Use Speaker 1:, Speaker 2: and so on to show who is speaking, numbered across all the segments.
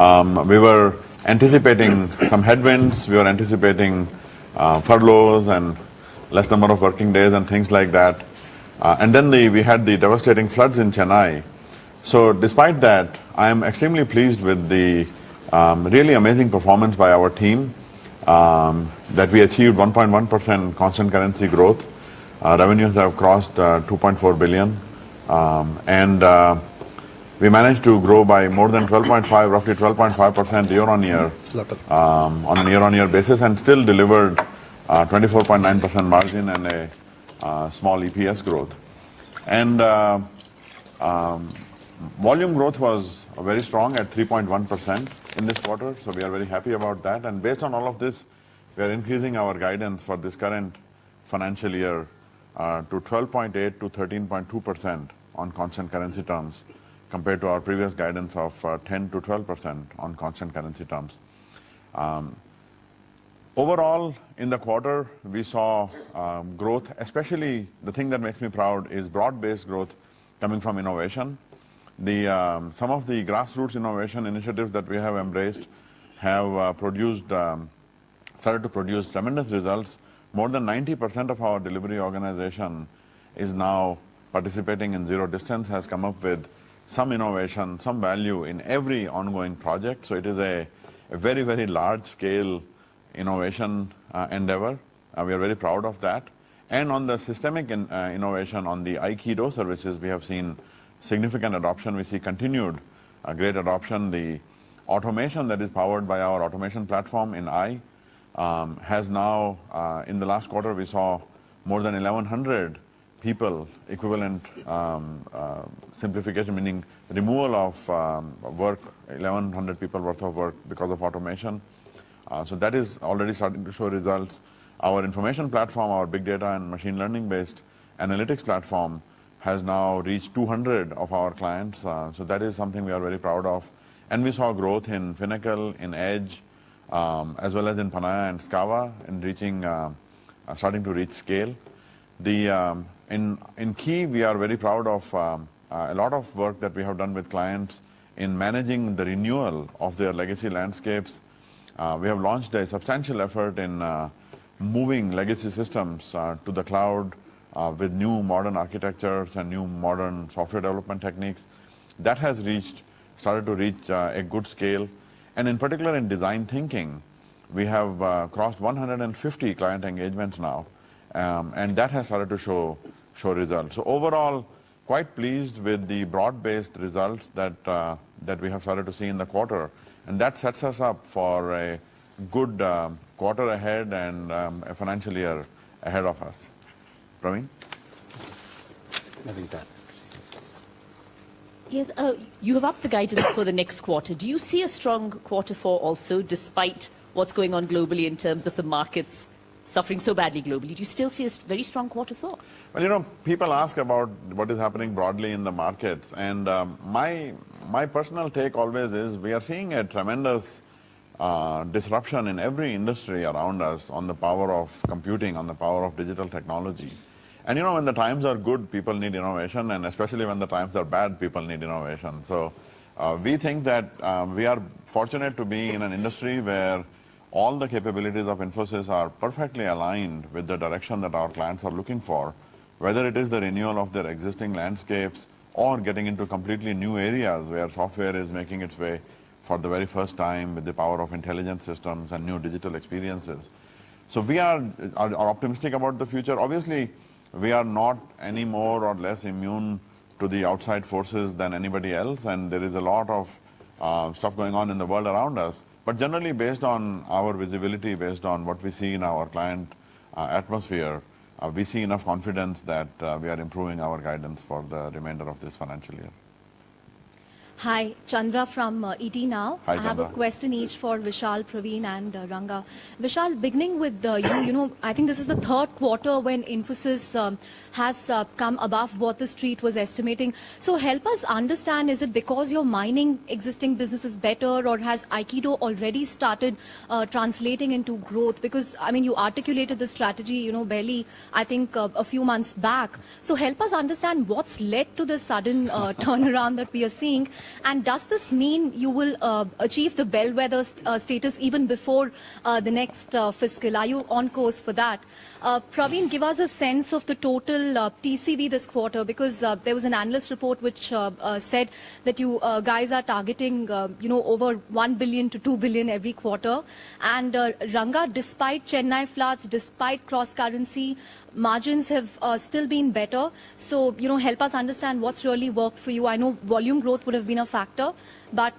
Speaker 1: We were anticipating some headwinds. We were anticipating furloughs and less number of working days and things like that. And then we had the devastating floods in Chennai. So despite that, I am extremely pleased with the really amazing performance by our team, that we achieved 1.1% constant currency growth. Revenues have crossed 2.4 billion. And we managed to grow by more than 12.5, roughly 12.5% year on year, on a year-on-year basis, and still delivered 24.9% margin and a small EPS growth. And volume growth was very strong at 3.1% in this quarter, so we are very happy about that. And based on all of this, we are increasing our guidance for this current financial year to 12.8 to 13.2% on constant currency terms, compared to our previous guidance of 10 to 12% on constant currency terms. Overall, in the quarter, we saw growth, especially the thing that makes me proud is broad-based growth coming from innovation. Some of the grassroots innovation initiatives that we have embraced have started to produce tremendous results. More than 90% of our delivery organization is now participating in zero distance, has come up with some innovation, some value in every ongoing project. So it is a very, very large scale innovation endeavor. We are very proud of that. And on the systemic innovation, on the Aikido services, we have seen significant adoption. We see continued great adoption. The automation that is powered by our automation platform in I has now, in the last quarter, we saw more than 1,100 people equivalent simplification, meaning removal of work, 1,100 people worth of work because of automation. So that is already starting to show results. Our information platform, our big data and machine learning based analytics platform has now reached 200 of our clients. So that is something we are very proud of. And we saw growth in Finacle, in Edge, as well as in Panaya and Scava, in starting to reach scale. In Key, we are very proud of a lot of work that we have done with clients in managing the renewal of their legacy landscapes. We have launched a substantial effort in moving legacy systems to the cloud with new modern architectures and new modern software development techniques. That has started to reach a good scale. And in particular in design thinking, we have crossed 150 client engagements now, and that has started to show results. So overall, quite pleased with the broad-based results that we have started to see in the quarter, and that sets us up for a good quarter ahead and a financial year ahead of us. Praveen?
Speaker 2: Nothing to add.
Speaker 3: Yes, you have upped the guidance for the next quarter. Do you see a strong quarter four also, despite what's going on globally in terms of the markets suffering so badly globally? Do you still see a very strong quarter four?
Speaker 1: Well, people ask about what is happening broadly in the markets, and my personal take always is we are seeing a tremendous disruption in every industry around us on the power of computing, on the power of digital technology. And when the times are good, people need innovation, and especially when the times are bad, people need innovation. So we think that we are fortunate to be in an industry where all the capabilities of Infosys are perfectly aligned with the direction that our clients are looking for, whether it is the renewal of their existing landscapes or getting into completely new areas where software is making its way for the very first time with the power of intelligent systems and new digital experiences. So we are optimistic about the future. Obviously, we are not any more or less immune to the outside forces than anybody else, and there is a lot of stuff going on in the world around us. But generally, based on our visibility, based on what we see in our client atmosphere, we see enough confidence that we are improving our guidance for the remainder of this financial year.
Speaker 4: Hi, Chandra from ET Now.
Speaker 1: Hi,
Speaker 4: I have a
Speaker 1: Chandra.
Speaker 4: question each for Vishal, Praveen and Ranga. Vishal, beginning with you, I think this is the third quarter when Infosys has come above what the street was estimating. So help us understand, is it because your mining existing business is better, or has Aikido already started translating into growth? Because, you articulated the strategy, barely, I think, a few months back. So help us understand what's led to the sudden turnaround that we are seeing. And does this mean you will achieve the bellwether status even before the next fiscal? Are you on course for that? Praveen, give us a sense of the total TCV this quarter, because there was an analyst report which said that you guys are targeting, over 1 billion to 2 billion every quarter. And Ranga, despite Chennai floods, despite cross-currency, margins have still been better. So, help us understand what's really worked for you. I know volume growth would have been a factor, but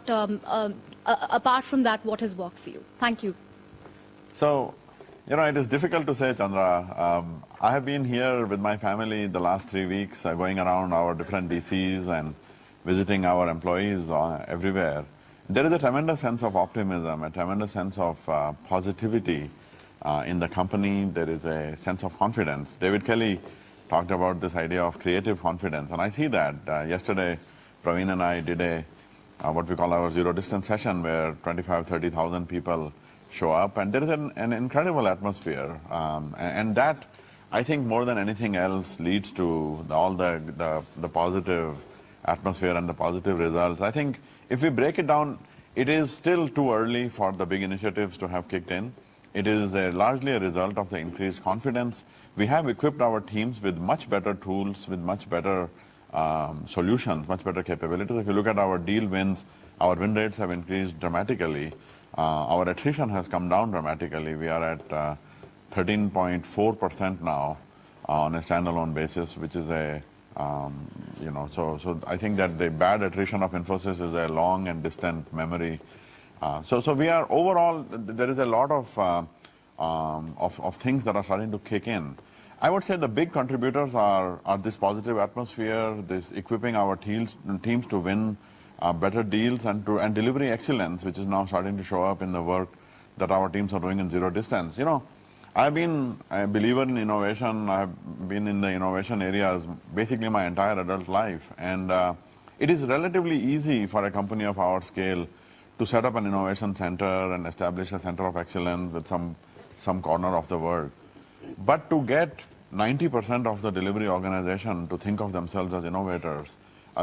Speaker 4: apart from that, what has worked for you? Thank you.
Speaker 1: So, it is difficult to say, Chandra. I have been here with my family the last 3 weeks, going around our different DCs and visiting our employees everywhere. There is a tremendous sense of optimism, a tremendous sense of positivity in the company. There is a sense of confidence. David Kelly talked about this idea of creative confidence, and I see that. Yesterday, Praveen and I did what we call our zero distance session, where 25,000-30,000 people show up, and there is an incredible atmosphere, and that, I think, more than anything else, leads to all the positive atmosphere and the positive results. I think if we break it down, it is still too early for the big initiatives to have kicked in. It is largely a result of the increased confidence. We have equipped our teams with much better tools, with much better solutions, much better capabilities. If you look at our deal wins, our win rates have increased dramatically. Our attrition has come down dramatically. We are at 13.4% now on a standalone basis, which is so I think that the bad attrition of Infosys is a long and distant memory. So we are overall, there is a lot of things that are starting to kick in. I would say the big contributors are this positive atmosphere, this equipping our teams to win better deals, and delivery excellence, which is now starting to show up in the work that our teams are doing in zero distance. I've been a believer in innovation. I've been in the innovation areas basically my entire adult life. And it is relatively easy for a company of our scale to set up an innovation center and establish a center of excellence with some corner of the world. But to get 90% of the delivery organization to think of themselves as innovators,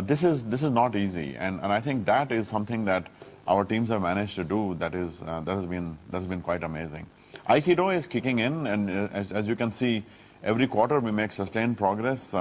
Speaker 1: this is not easy. And I think that is something that our teams have managed to do that has been quite amazing. Aikido is kicking in, and as you can see, every quarter we make sustained progress.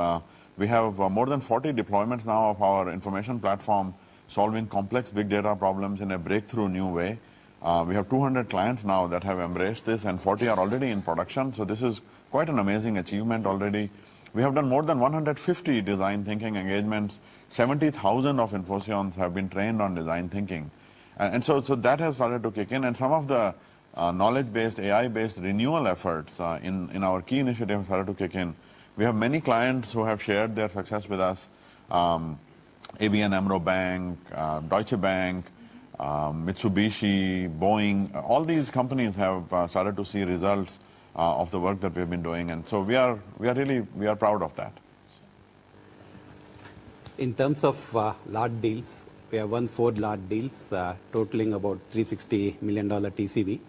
Speaker 1: We have more than 40 deployments now of our information platform, solving complex big data problems in a breakthrough new way. We have 200 clients now that have embraced this, and 40 are already in production. So this is quite an amazing achievement already. We have done more than 150 design thinking engagements. 70,000 of Infoscions have been trained on design thinking. And so that has started to kick in, and some of the knowledge-based, AI-based renewal efforts in our key initiatives started to kick in. We have many clients who have shared their success with us. ABN AMRO Bank, Deutsche Bank, Mitsubishi, Boeing, all these companies have started to see results of the work that we've been doing, and so we are proud of that.
Speaker 2: In terms of large deals, we have won 4 large deals totaling about $360 million TCV.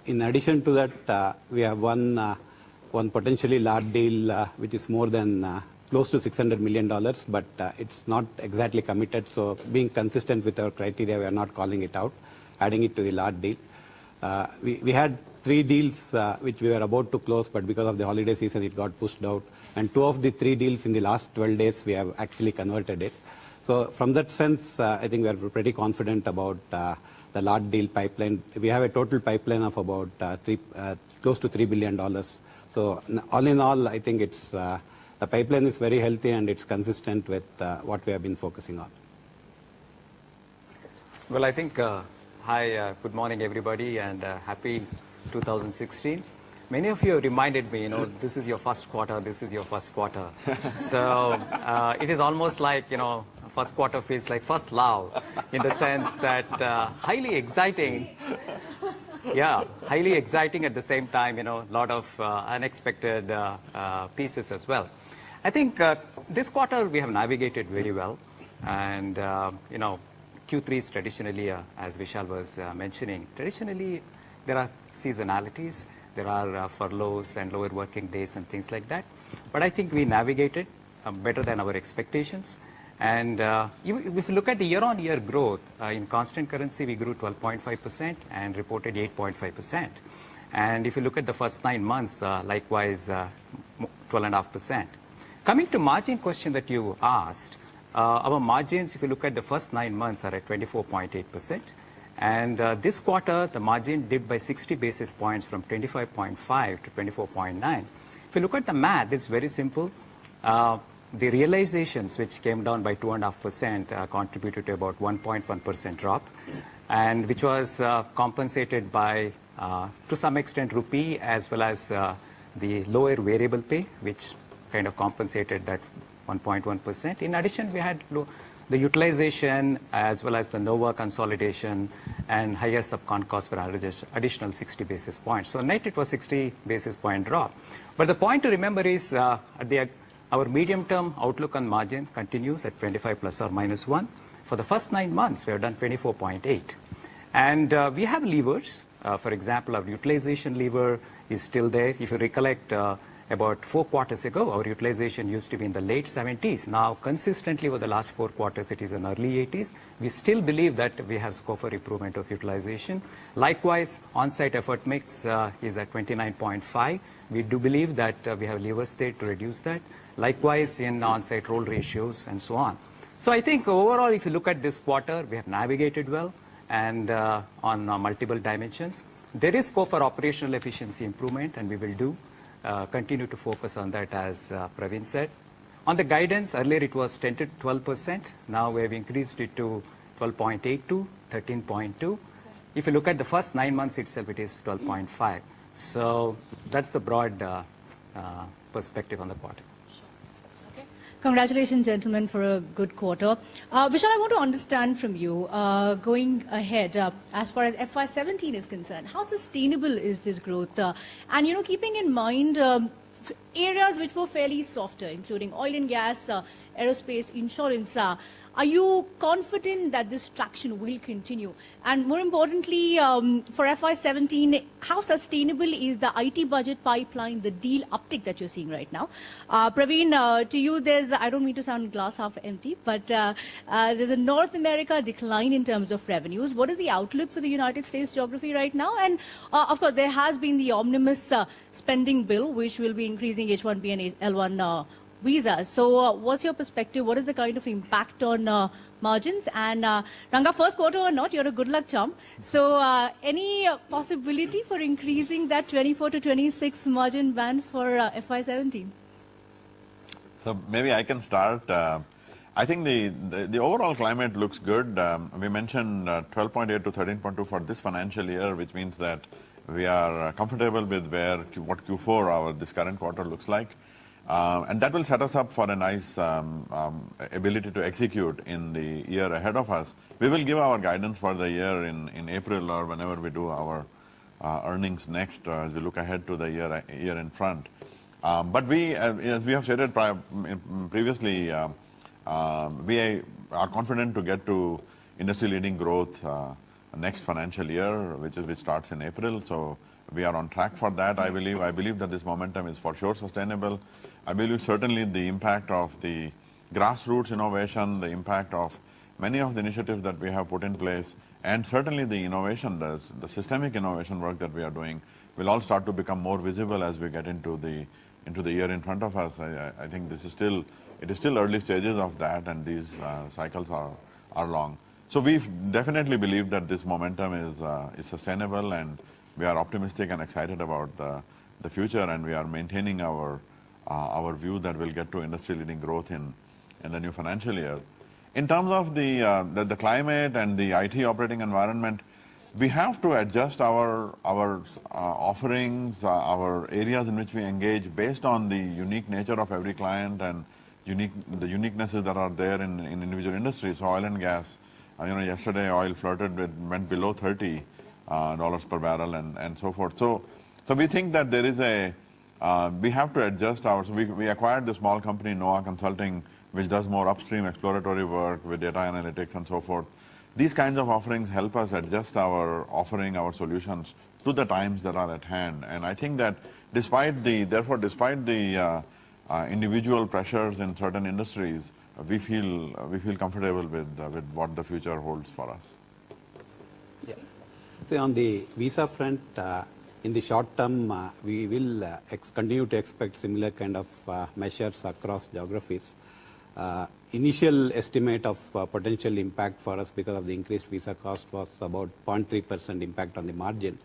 Speaker 2: In addition to that, we have won one potentially large deal which is more than close to $600 million, but it's not exactly committed. So being consistent with our criteria, we are not calling it out, adding it to the large deal. We had 3 deals which we were about to close, but because of the holiday season, it got pushed out. And 2 of the 3 deals in the last 12 days, we have actually converted it. So from that sense, I think we are pretty confident about the large deal pipeline. We have a total pipeline of about close to $3 billion. So all in all, I think it's the pipeline is very healthy and it's consistent with what we have been focusing on.
Speaker 5: Well, I think, hi, good morning, everybody, and happy 2016. Many of you reminded me, this is your first quarter, this is your first quarter. So it is almost like, first quarter feels like first love, in the sense that highly exciting. Yeah, highly exciting at the same time, a lot of unexpected pieces as well. I think this quarter we have navigated very well, and Q3 is traditionally, as Vishal was mentioning, traditionally there are seasonalities, there are furloughs and lower working days and things like that. But I think we navigated better than our expectations, And if you look at the year-on-year growth, in constant currency, we grew 12.5% and reported 8.5%. And if you look at the first 9 months, likewise, 12.5%. Coming to margin question that you asked, our margins, if you look at the first 9 months, are at 24.8%. And this quarter, the margin dipped by 60 basis points from 25.5 to 24.9. If you look at the math, it's very simple. The realizations, which came down by 2.5%, contributed to about 1.1% drop, and which was compensated by, to some extent, rupee, as well as the lower variable pay, which kind of compensated that 1.1%. In addition, we had the utilization as well as the Nova consolidation and higher subcon costs for additional 60 basis points. So net, it was 60 basis point drop. But the point to remember is our medium-term outlook on margin continues at 25 plus or minus 1. For the first 9 months, we have done 24.8. And we have levers. For example, our utilization lever is still there. If you recollect, about 4 quarters ago, our utilization used to be in the late 70s. Now, consistently over the last 4 quarters, it is in early 80s. We still believe that we have scope for improvement of utilization. Likewise, on-site effort mix is at 29.5. We do believe that we have levers there to reduce that. Likewise, in on-site role ratios and so on. So I think overall, if you look at this quarter, we have navigated well and on multiple dimensions. There is scope for operational efficiency improvement, and we will continue to focus on that, as Praveen said. On the guidance, earlier it was 10 to 12%. Now we have increased it to 12.8 to 13.2. If you look at the first 9 months itself, it is 12.5. So that's the broad perspective on the quarter.
Speaker 4: Congratulations, gentlemen, for a good quarter. Vishal, I want to understand from you, going ahead, as far as FY17 is concerned, how sustainable is this growth? And, keeping in mind areas which were fairly softer, including oil and gas, aerospace, insurance, are you confident that this traction will continue? And more importantly, for FY17, how sustainable is the IT budget pipeline, the deal uptick that you're seeing right now? Praveen, to you, I don't mean to sound glass half empty, but there's a North America decline in terms of revenues. What is the outlook for the United States geography right now? And of course, there has been the omnibus spending bill, which will be increasing H1B and L1 visas. So what's your perspective? What is the kind of impact on margins? And Ranga, first quarter or not, you're a good luck charm. So any possibility for increasing that 24 to 26 margin band for FY17?
Speaker 1: So maybe I can start. I think the overall climate looks good. We mentioned 12.8 to 13.2 for this financial year, which means that we are comfortable with what Q4, this current quarter, looks like. And that will set us up for a nice ability to execute in the year ahead of us. We will give our guidance for the year in April or whenever we do our earnings next, as we look ahead to the year in front. But we, as we have stated previously, we are confident to get to industry-leading growth next financial year, which starts in April. So we are on track for that, I believe. I believe that this momentum is for sure sustainable. I believe certainly the impact of the grassroots innovation, the impact of many of the initiatives that we have put in place, and certainly the innovation, the systemic innovation work that we are doing, will all start to become more visible as we get into the year in front of us. I think it is still early stages of that, and these cycles are long. So we definitely believe that this momentum is sustainable, and we are optimistic and excited about the future, and we are maintaining our view that we'll get to industry-leading growth in the new financial year. In terms of the climate and the IT operating environment, we have to adjust our offerings, our areas in which we engage based on the unique nature of every client and the uniquenesses that are there in individual industries. So oil and gas, yesterday oil went below $30 per barrel and so forth. So we think that there is we have to adjust so we acquired the small company, Nova Consulting, which does more upstream exploratory work with data analytics and so forth. These kinds of offerings help us adjust our offering, our solutions to the times that are at hand. And I think that despite the individual pressures in certain industries, we feel comfortable with what the future holds for us.
Speaker 2: Yeah. So on the visa front, in the short term, we will continue to expect similar kind of measures across geographies. Initial estimate of potential impact for us because of the increased visa cost was about 0.3% impact on the margin.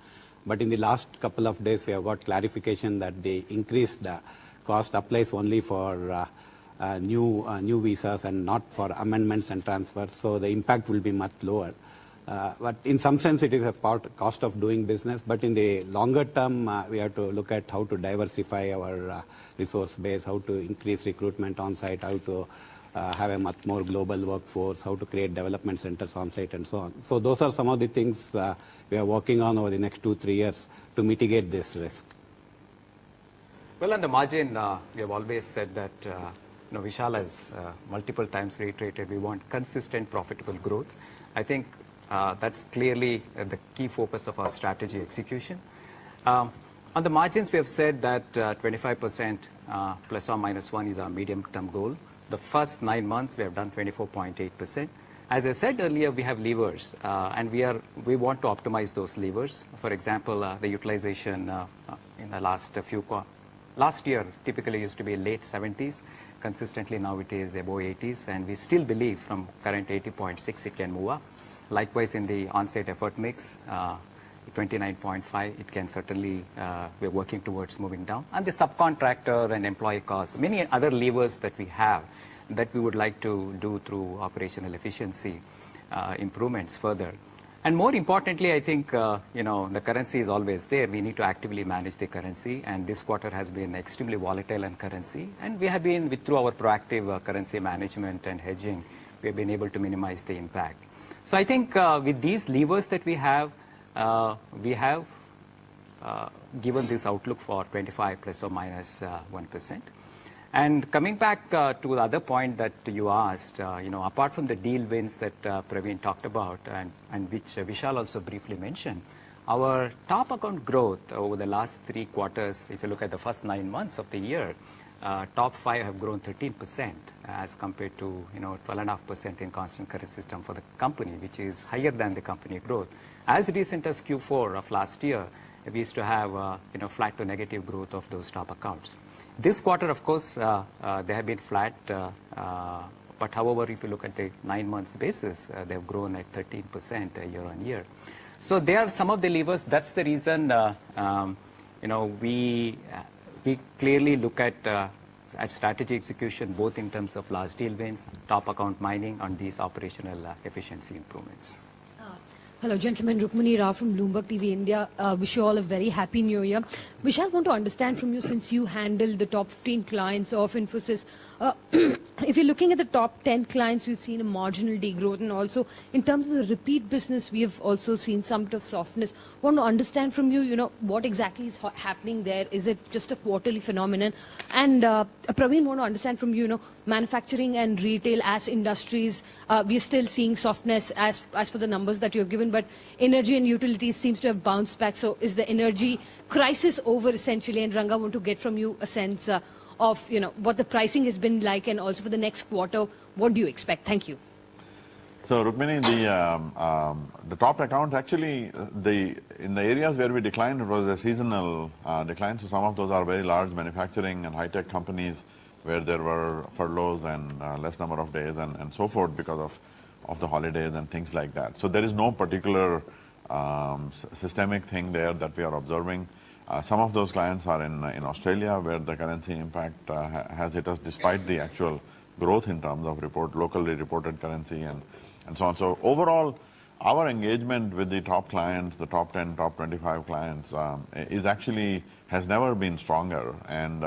Speaker 2: But in the last couple of days, we have got clarification that the increased cost applies only for new visas and not for amendments and transfers. So the impact will be much lower. But in some sense, it is a cost of doing business. But in the longer term, we have to look at how to diversify our resource base, how to increase recruitment on site, how to have a much more global workforce, how to create development centers on site, and so on. So those are some of the things we are working on over the next 2-3 years to mitigate this risk.
Speaker 5: Well, on the margin, we have always said that Vishal has multiple times reiterated we want consistent, profitable growth. I think that's clearly the key focus of our strategy execution. On the margins, we have said that 25% plus or minus 1 is our medium-term goal. The first 9 months, we have done 24.8%. As I said earlier, we have levers, and we want to optimize those levers. For example, the utilization in the last year typically used to be late 70s. Consistently now it is above 80s, and we still believe from current 80.6 it can move up. Likewise, in the on-site effort mix, 29.5, it can certainly, we're working towards moving down. And the subcontractor and employee costs, many other levers that we have that we would like to do through operational efficiency improvements further. And more importantly, I think, the currency is always there. We need to actively manage the currency, and this quarter has been extremely volatile in currency. And we have been, through our proactive currency management and hedging, we have been able to minimize the impact. So I think with these levers that we have given this outlook for 25 plus or minus 1%. And coming back to the other point that you asked, apart from the deal wins that Praveen talked about and which Vishal also briefly mentioned, our top account growth over the last 3 quarters, if you look at the first 9 months of the year, top 5 have grown 13% as compared to 12.5% in constant currency system for the company, which is higher than the company growth. As recent as Q4 of last year, we used to have flat to negative growth of those top accounts. This quarter, of course, they have been flat, but however, if you look at the 9 months basis, they have grown at 13% year on year. So there are some of the levers. That's the reason we clearly look at strategy execution, both in terms of large deal wins, top account mining, on these operational efficiency improvements.
Speaker 6: Hello, gentlemen. Rukmini Rao from Bloomberg TV India. Wish you all a very happy new year. Vishal, I want to understand from you, since you handle the top 15 clients of Infosys, if you're looking at the top 10 clients, we've seen a marginal degrowth, and also in terms of the repeat business, we have also seen some bit of softness. I want to understand from you, what exactly is happening there. Is it just a quarterly phenomenon? And Praveen, I want to understand from you, manufacturing and retail as industries, we're still seeing softness as for the numbers that you've given, but energy and utilities seems to have bounced back. So is the energy crisis over essentially? And Ranga, I want to get from you a sense of what the pricing has been like, and also for the next quarter, what do you expect? Thank you.
Speaker 1: So Rukmini, the top account actually, in the areas where we declined, it was a seasonal decline. So some of those are very large manufacturing and high-tech companies where there were furloughs and less number of days and so forth because of the holidays and things like that. So there is no particular systemic thing there that we are observing. Some of those clients are in Australia, where the currency impact has hit us despite the actual growth in terms of locally reported currency and so on. So overall, our engagement with the top clients, the top 10, top 25 clients, has never been stronger. And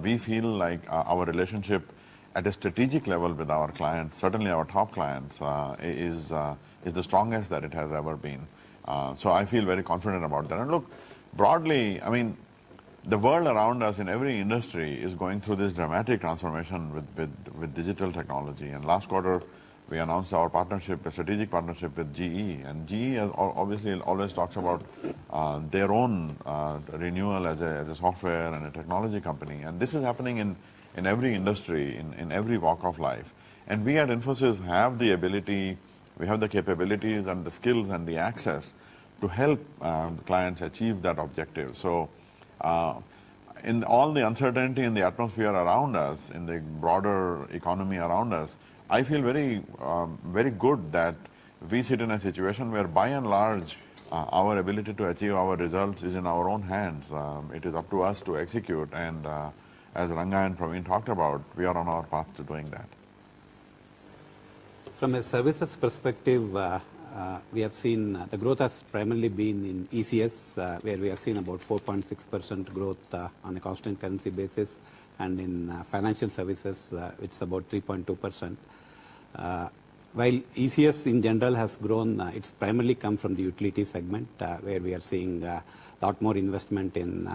Speaker 1: we feel like our relationship at a strategic level with our clients, certainly our top clients, is the strongest that it has ever been. So I feel very confident about that. And look, broadly, I mean, the world around us in every industry is going through this dramatic transformation with digital technology. And last quarter, we announced our partnership, a strategic partnership with GE. And GE obviously always talks about their own renewal as a software and a technology company. And this is happening in in every industry, in every walk of life. And we at Infosys have the ability, we have the capabilities and the skills and the access to help clients achieve that objective. So in all the uncertainty in the atmosphere around us, in the broader economy around us, I feel very good that we sit in a situation where by and large our ability to achieve our results is in our own hands. It is up to us to execute, and as Ranga and Praveen talked about, we are on our path to doing that.
Speaker 2: From a services perspective, we have seen the growth has primarily been in ECS, where we have seen about 4.6% growth on a constant currency basis, and in financial services, it's about 3.2%. While ECS in general has grown, it's primarily come from the utility segment, where we are seeing a lot more investment in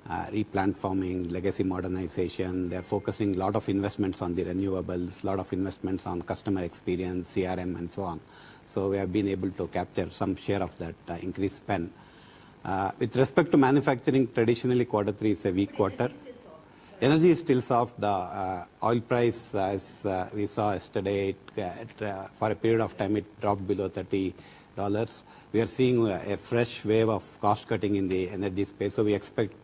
Speaker 2: replatforming, legacy modernization. They're focusing a lot of investments on the renewables, a lot of investments on customer experience, CRM, and so on. So we have been able to capture some share of that increased spend. With respect to manufacturing, traditionally Q3 is a weak quarter. Energy is still soft. The oil price, as we saw yesterday, for a period of time, it dropped below $30. We are seeing a fresh wave of cost cutting in the energy space, so we expect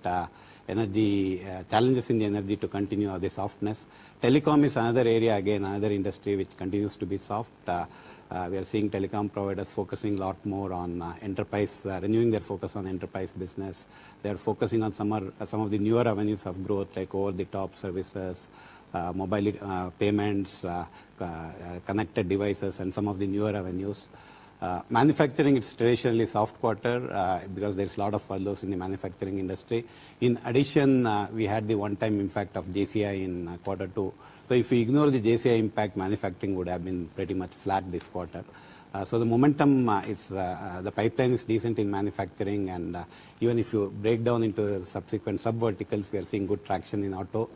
Speaker 2: energy challenges in the energy to continue or the softness. Telecom is another area, again, another industry which continues to be soft. We are seeing telecom providers focusing a lot more on enterprise, renewing their focus on enterprise business. They are focusing on some of the newer avenues of growth, like over-the-top services, mobile payments, connected devices, and some of the newer avenues. Manufacturing, it's traditionally soft quarter because there's a lot of furloughs in the manufacturing industry. In addition, we had the one-time impact of JCI in Q2. So if we ignore the JCI impact, manufacturing would have been pretty much flat this quarter. So the momentum is, the pipeline is decent in manufacturing, and even if you break down into subsequent sub-verticals, we are seeing good traction in auto.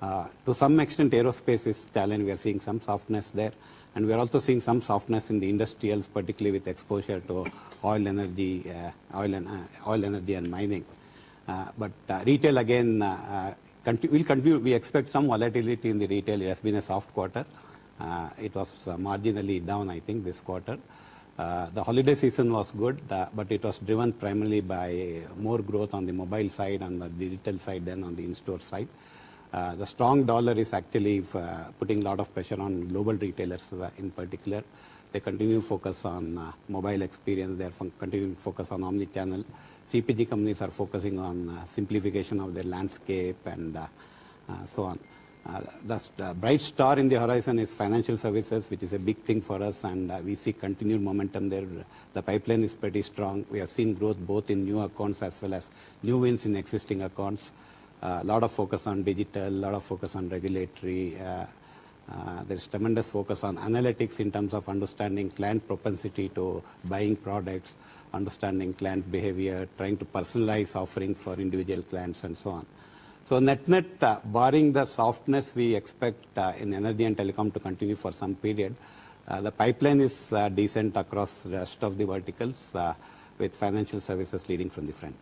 Speaker 2: To some extent, aerospace is challenged. We are seeing some softness there. And we are also seeing some softness in the industrials, particularly with exposure to oil, energy, and mining. But retail, again, will continue. We expect some volatility in the retail. It has been a soft quarter. It was marginally down, I think, this quarter. The holiday season was good, but it was driven primarily by more growth on the mobile side and the digital side than on the in-store side. The strong dollar is actually putting a lot of pressure on global retailers in particular. They continue to focus on mobile experience. They are continuing to focus on omni-channel. CPG companies are focusing on simplification of their landscape and so on. The bright star in the horizon is financial services, which is a big thing for us, and we see continued momentum there. The pipeline is pretty strong. We have seen growth both in new accounts as well as new wins in existing accounts. A lot of focus on digital, a lot of focus on regulatory. There's tremendous focus on analytics in terms of understanding client propensity to buying products, understanding client behavior, trying to personalize offerings for individual clients, and so on. So net-net, barring the softness we expect in energy and telecom to continue for some period, the pipeline is decent across the rest of the verticals, with financial services leading from the front.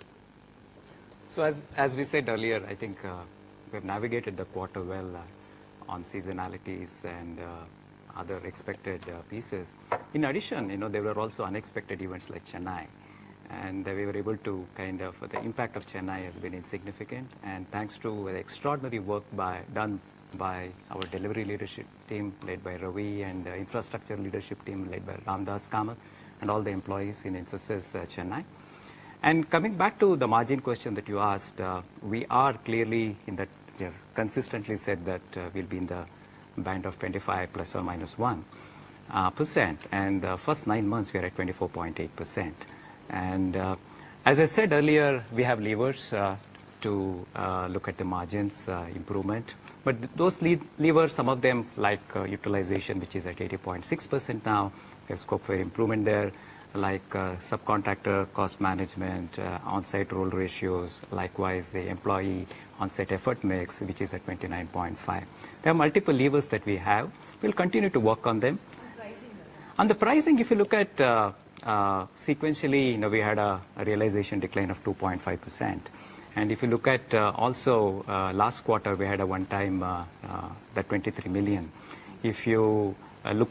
Speaker 5: So as we said earlier, I think we have navigated the quarter well on seasonalities and other expected pieces. In addition, there were also unexpected events like Chennai, and we were able to the impact of Chennai has been insignificant, and thanks to the extraordinary work done by our delivery leadership team led by Ravi, and infrastructure leadership team led by Ramdas Kamath, and all the employees in Infosys Chennai. And coming back to the margin question that you asked, we are clearly in that, we have consistently said that we'll be in the band of 25 plus or minus 1%. And the first 9 months we are at 24.8%. And as I said earlier, we have levers to look at the margins improvement. But those levers, some of them like utilization, which is at 80.6% now, we have scope for improvement there, like subcontractor cost management, on-site role ratios, likewise the employee on-site effort mix, which is at 29.5. There are multiple levers that we have. We'll continue to work on them. On the pricing, if you look at sequentially, we had a realization decline of 2.5%. And if you look at also last quarter, we had a one-time that 23 million. If you look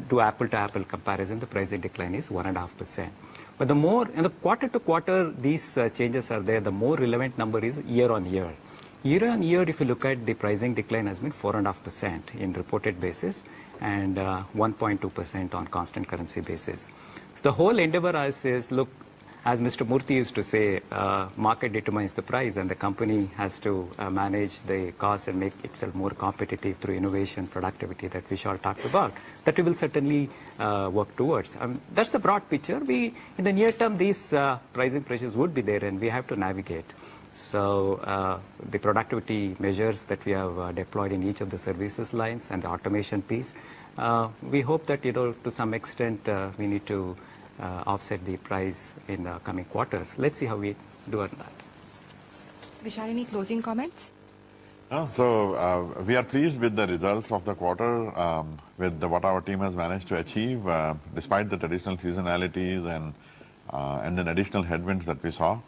Speaker 5: do apple-to-apple comparison, the pricing decline is 1.5%. But the more in the quarter-to-quarter these changes are there, the more relevant number is year-on-year. Year-on-year, if you look at the pricing decline has been 4.5% in reported basis and 1.2% on constant currency basis. So the whole endeavor is look, as Mr. Murthy used to say, market determines the price and the company has to manage the cost and make itself more competitive through innovation, productivity that Vishal talked about. That we will certainly work towards. That's the broad picture. In the near term, these pricing pressures would be there and we have to navigate. So the productivity measures that we have deployed in each of the services lines and the automation piece, we hope that, to some extent, we need to offset the price in the coming quarters. Let's see how we do on that.
Speaker 7: Vishal, any closing comments?
Speaker 1: So we are pleased with the results of the quarter, with what our team has managed to achieve, despite the traditional seasonalities and then additional headwinds that we saw.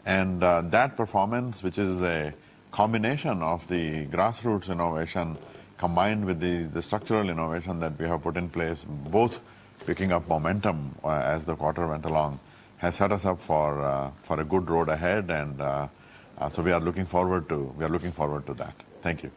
Speaker 1: And that performance, which is a combination of the grassroots innovation combined with the structural innovation that we have put in place, both picking up momentum as the quarter went along, has set us up for a good road ahead, and so we are looking forward to that. Thank you.